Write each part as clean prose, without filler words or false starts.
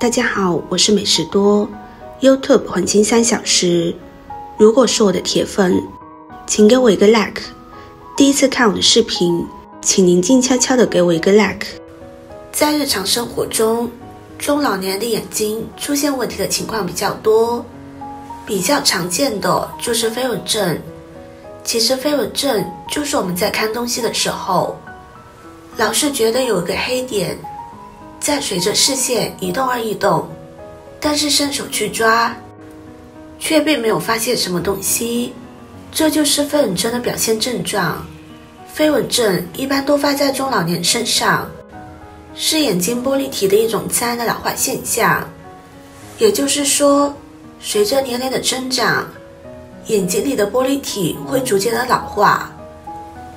大家好，我是美食多 YouTube 黄金3小时。如果是我的铁粉，请给我一个 like。第一次看我的视频，请您静悄悄地给我一个 like。在日常生活中，中老年人的眼睛出现问题的情况比较多，比较常见的就是飞蚊症。其实飞蚊症就是我们在看东西的时候，老是觉得有一个黑点在随着视线移动而移动，但是伸手去抓却并没有发现什么东西，这就是飞蚊症的表现症状。飞蚊症一般多发在中老年身上，是眼睛玻璃体的一种自然的老化现象。也就是说，随着年龄的增长，眼睛里的玻璃体会逐渐的老化，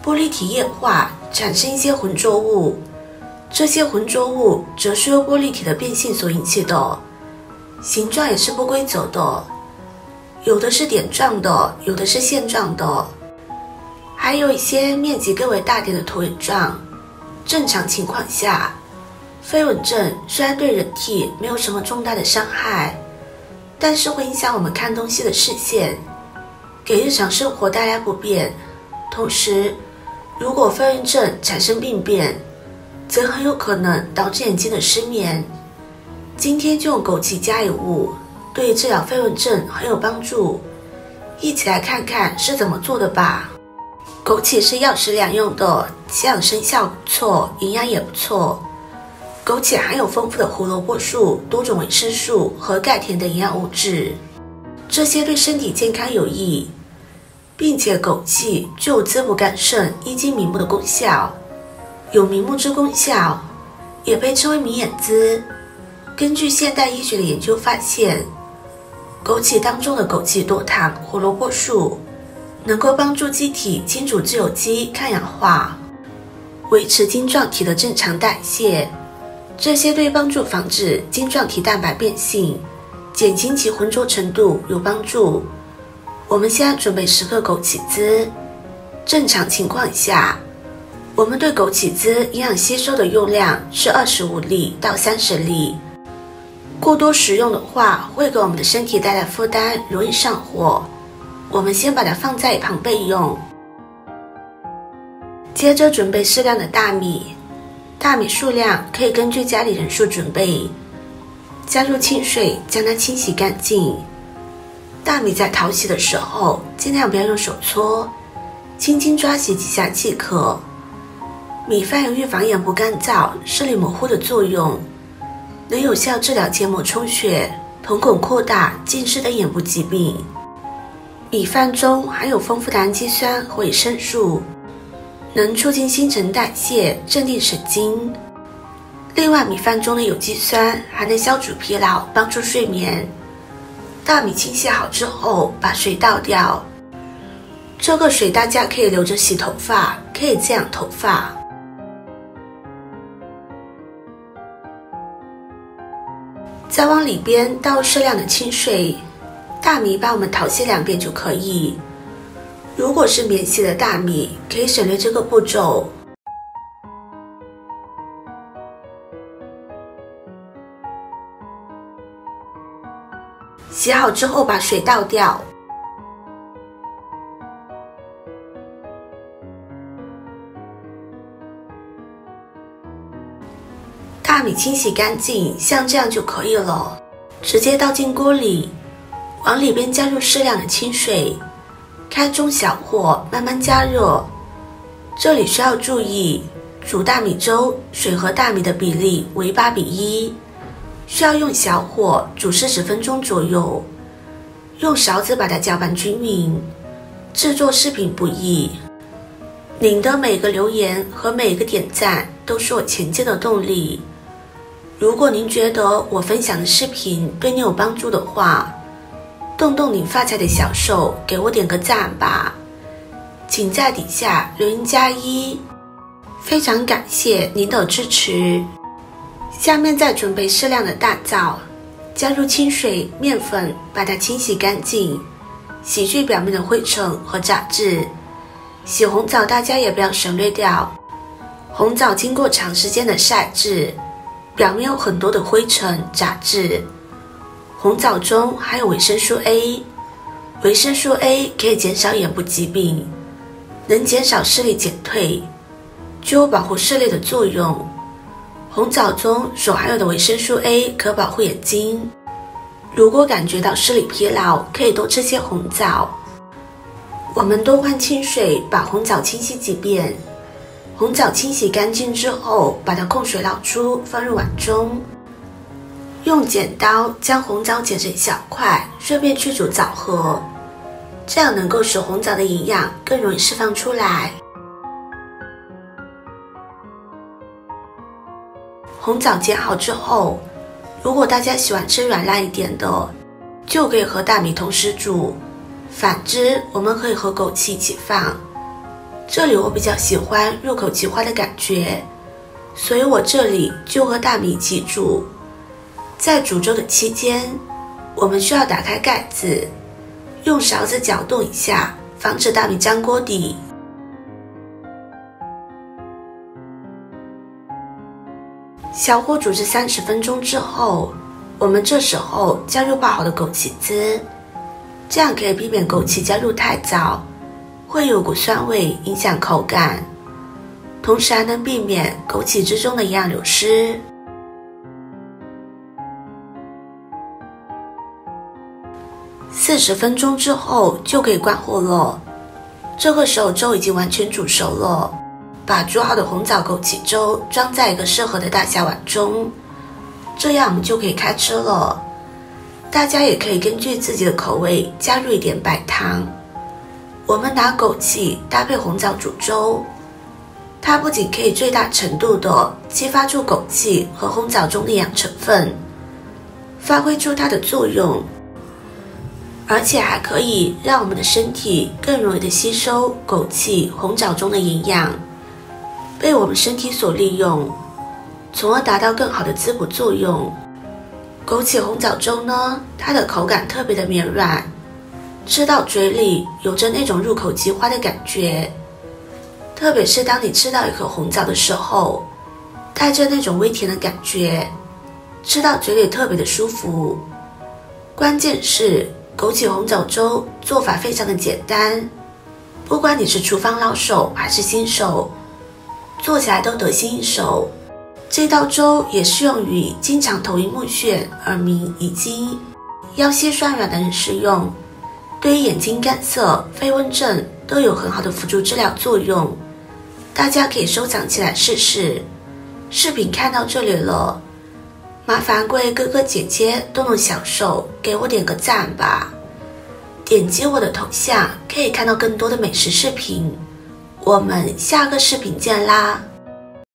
玻璃体液化，产生一些浑浊物，这些浑浊物则是由玻璃体的变性所引起的，形状也是不规则的，有的是点状的，有的是线状的，还有一些面积更为大点的椭圆状。正常情况下，飞蚊症虽然对人体没有什么重大的伤害，但是会影响我们看东西的视线，给日常生活带来不便。同时，如果飞蚊症产生病变，则很有可能导致眼睛的失眠。今天就用枸杞加一物，对治疗飞蚊症很有帮助。一起来看看是怎么做的吧。枸杞是药食两用的，其养生效不错，营养也不错。枸杞含有丰富的胡萝卜素、多种维生素和钙甜等营养物质，这些对身体健康有益，并且枸杞具有滋补肝肾、益精明目的功效，有明目之功效，也被称为明眼滋。根据现代医学的研究发现，枸杞当中的枸杞多糖、胡萝卜素能够帮助机体清除自由基、抗氧化，维持晶状体的正常代谢，这些对帮助防止晶状体蛋白变性、减轻其浑浊程度有帮助。我们现在准备10克枸杞汁。正常情况下，我们对枸杞汁营养吸收的用量是25粒到30粒，过多食用的话会给我们的身体带来负担，容易上火。我们先把它放在一旁备用。接着准备适量的大米，大米数量可以根据家里人数准备，加入清水将它清洗干净。大米在淘洗的时候尽量不要用手搓，轻轻抓洗几下即可。米饭有预防眼部干燥、视力模糊的作用，能有效治疗结膜充血、瞳孔扩大、近视等眼部疾病。米饭中含有丰富的氨基酸和维生素，能促进新陈代谢、镇定神经。另外，米饭中的有机酸还能消除疲劳，帮助睡眠。大米清洗好之后，把水倒掉，这个水大家可以留着洗头发，可以滋养头发。再往里边倒适量的清水，大米把我们淘洗2遍就可以。如果是免洗的大米，可以省略这个步骤。洗好之后把水倒掉，大米清洗干净，像这样就可以了。直接倒进锅里，往里边加入适量的清水，开中小火慢慢加热。这里需要注意，煮大米粥水和大米的比例为8比1，需要用小火煮40分钟左右，用勺子把它搅拌均匀。制作视频不易，您的每个留言和每个点赞都是我前进的动力。如果您觉得我分享的视频对你有帮助的话，动动您发财的小手，给我点个赞吧。请在底下留言+1，非常感谢您的支持。下面再准备适量的大枣，加入清水、面粉，把它清洗干净，洗去表面的灰尘和杂质。洗红枣大家也不要省略掉，红枣经过长时间的晒制，表面有很多的灰尘杂质。红枣中含有维生素 A， 维生素 A 可以减少眼部疾病，能减少视力减退，具有保护视力的作用。红枣中所含有的维生素 A 可保护眼睛。如果感觉到视力疲劳，可以多吃些红枣。我们多换清水，把红枣清洗几遍。红枣清洗干净之后，把它控水捞出，放入碗中。用剪刀将红枣剪成小块，顺便去煮枣核，这样能够使红枣的营养更容易释放出来。红枣剪好之后，如果大家喜欢吃软烂一点的，就可以和大米同时煮。反之，我们可以和枸杞一起放。这里我比较喜欢入口即化的感觉，所以我这里就和大米一起煮。在煮粥的期间，我们需要打开盖子，用勺子搅动一下，防止大米粘锅底。小火煮至30分钟之后，我们这时候加入泡好的枸杞汁，这样可以避免枸杞加入太早，会有股酸味影响口感，同时还能避免枸杞汁中的营养流失。40分钟之后就可以关火了，这个时候粥已经完全煮熟了。把煮好的红枣枸杞粥装在一个适合的大小碗中，这样我们就可以开吃了。大家也可以根据自己的口味加入一点白糖。我们拿枸杞搭配红枣煮粥，它不仅可以最大程度地激发出枸杞和红枣中的营养成分，发挥出它的作用，而且还可以让我们的身体更容易地吸收枸杞、红枣中的营养，被我们身体所利用，从而达到更好的滋补作用。枸杞红枣粥呢，它的口感特别的绵软，吃到嘴里有着那种入口即化的感觉。特别是当你吃到一颗红枣的时候，带着那种微甜的感觉，吃到嘴里特别的舒服。关键是枸杞红枣粥做法非常的简单，不管你是厨房老手还是新手，做起来都得心应手。这道粥也适用于经常头晕目眩、耳鸣以及腰膝酸软的人食用，对于眼睛干涩、飞蚊症都有很好的辅助治疗作用，大家可以收藏起来试试。视频看到这里了，麻烦各位哥哥姐姐动动小手给我点个赞吧，点击我的头像可以看到更多的美食视频，我们下个视频见啦！